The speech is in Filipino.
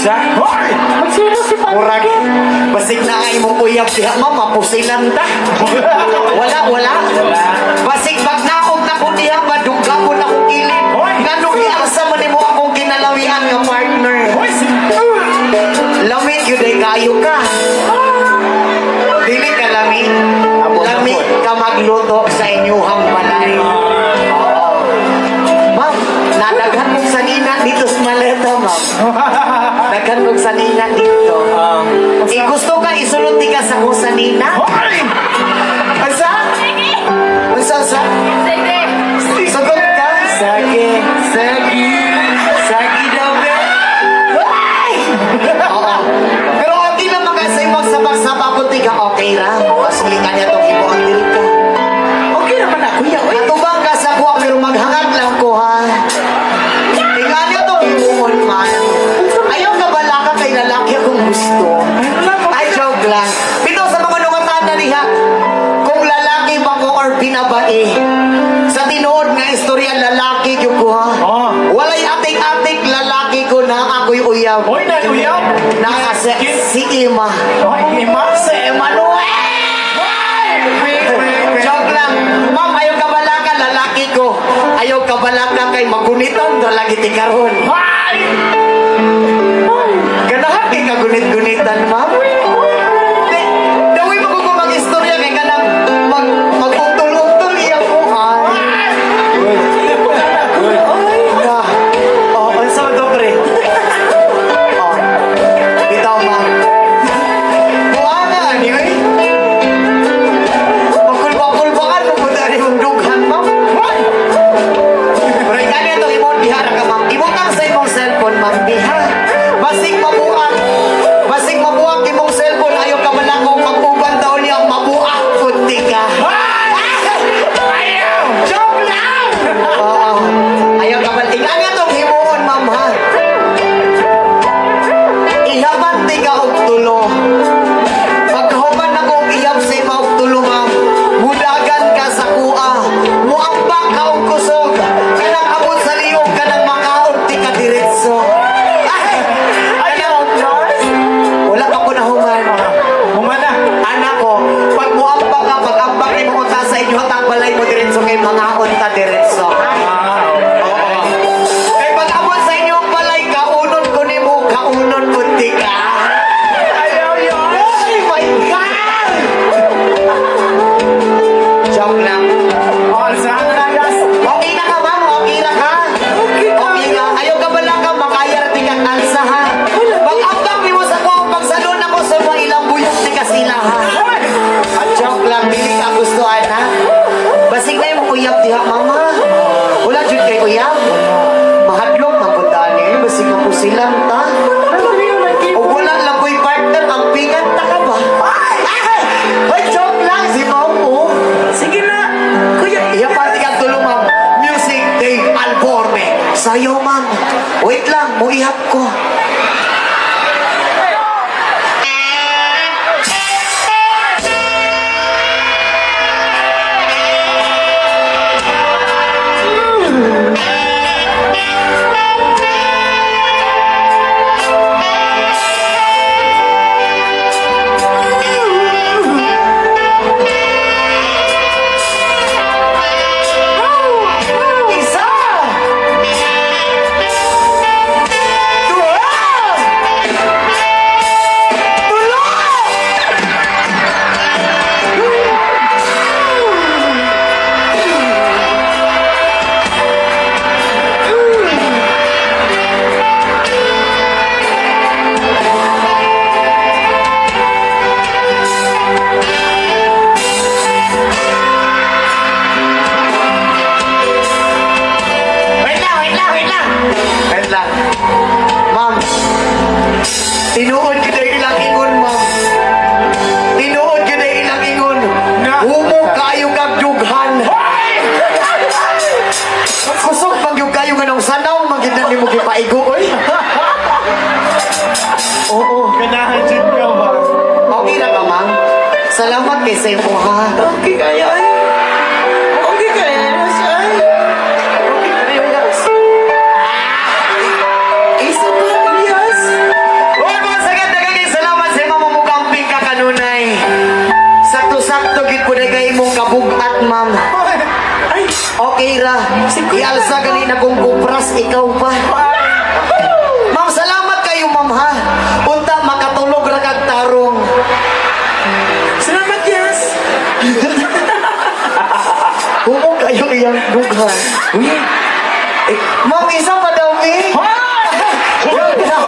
Sa? Hoy! Magsino si Murag, Pangkin. basig na ay mo uyab diha ma, mapusilan ta. Wala. Basig pag naog na ko diha, madugga ko na kong kilid. Ngano gialsa man nimo akong kinalawian nga partner. Lamig yun ay kayo ka. Dili ka lamig. Lamig ka magluto sa inyuhang balay. Ma'am, nadaghan kong sanina dito sa maleta, ma'am. Daghan kong sanina dito. Gusto ka isulot di ka sa kong sanina? Asa? Asa? Sagot ka? Sagi daw, be. Oo. Pero okay lang makasay magsabak-sabak ko tiga okay lang. Pasulitan niya itong ibuang dil ka. Okay naman ako yan. Natubang ka sa kuha pero maghangad lang ko ha. Tingnan niyo itong ibuon man. Ayaw ka bala ka kay lalaki akong gusto. Ay, joke lang. Pito sa mga nungatan na niya, kung lalaki ba ko or binabae, sa tinuod nga istorya lalaki ko ko ha. Walay atik-atik lalaki ko na ako'y uyab. Hoy, nag-uyab. Si Ima. Ima? Si Emmanuel! Joke lang. Ma'am, ayaw ka bala ka lalaki ko. Ayaw ka bala ka kay magunitan do lagi ti karon. Ganahan kay kagunit-gunitan, ma'am. Daway mo ko mag-istorya kay kanang mag-utol-utol iya ko. Ay, na. Oh, ano sa dobre? Oh. Bitaw, ma'am. Buwana, anyway. Magkulbang-kulbangan mo punta rin yung dughan, ma'am. Pero ikanya ito, imong bihara ka, ma'am. Imong kang sa imong cellphone, ma'am. Bihara. Basig mabuak imong cellphone. Ayaw ka man ako mag-uban daw niya mabuak. Kunti ka. Ayaw! Joke lang! Oo. Ayaw ka man. Ikanya itong himuon, ma'am, ha? Ihabante ka og tulo. Pagkahuman ako og iyab sa ima og tulo, ma'am. Mudagan ka sa kuha. Muambak ka og kusog. Kanang abot sa liyog ka ng makaon ti ka diretso. Wala pa ko na human. Humana. Anak ko, pag muambak ka, pag-ambak ni mo ta sa inyo, hatang balay mo diretso kay makaon ta diretso. Oo. Kay pag abot sa inyo balay, kaunon ko ni mo, kaunon ko ti ka. Ayaw yun. Oh my God! Joke lang. Saan na gas? Okay na ka, ma'am? Okay na ka? Okay na. Ayaw ka ba lang ka makaya na tingkat alsa, ha? Pag-ambak ni mo sa ko, pagsalon ako sa mga ilang buyok ni kasila, ha? Joke lang, dili ka gustuhan, ha? Basig na yung uyab diha, mama. Wala dyan kay uyab. Mahadlok, magpuntaan niyo. Basig na po silang, ta? O wala lang ko'y partner, ang pingat na ka ba? Ay, joke lang, si Mamo. Sige na. Kuya, iya pati kang tulong, ma'am. Music Day Alborme. Sayo, ma'am. Wait lang, muihap ko. Isa! Tinuod yun ay ilang ingon, ma'am. Tinuod yun ay ilang ingon. Humo kayo kag dughan. Kusog pag yung kayo ganong sanaw, maginan ni mo kipaigo, oy. Oo, ganahan dyan ka ba? Okay na ka, ma'am. Salamat kay Sefo, ha. Okay kaya ay. Okay kaya na siya ay. Okay kaya na. Isa pa, yes. Tugit po na kayo mong kabugat, ma'am. Ay, Okay ra. Ialsa ganina kong kupras, ikaw pa. Ma'am, salamat kayo, ma'am, ha. Unta, makatulog ra kag tarong. salamat, yes. Huwag kayo iyang dughan. Uy, Ma'am, isa pa daw, eh. ha?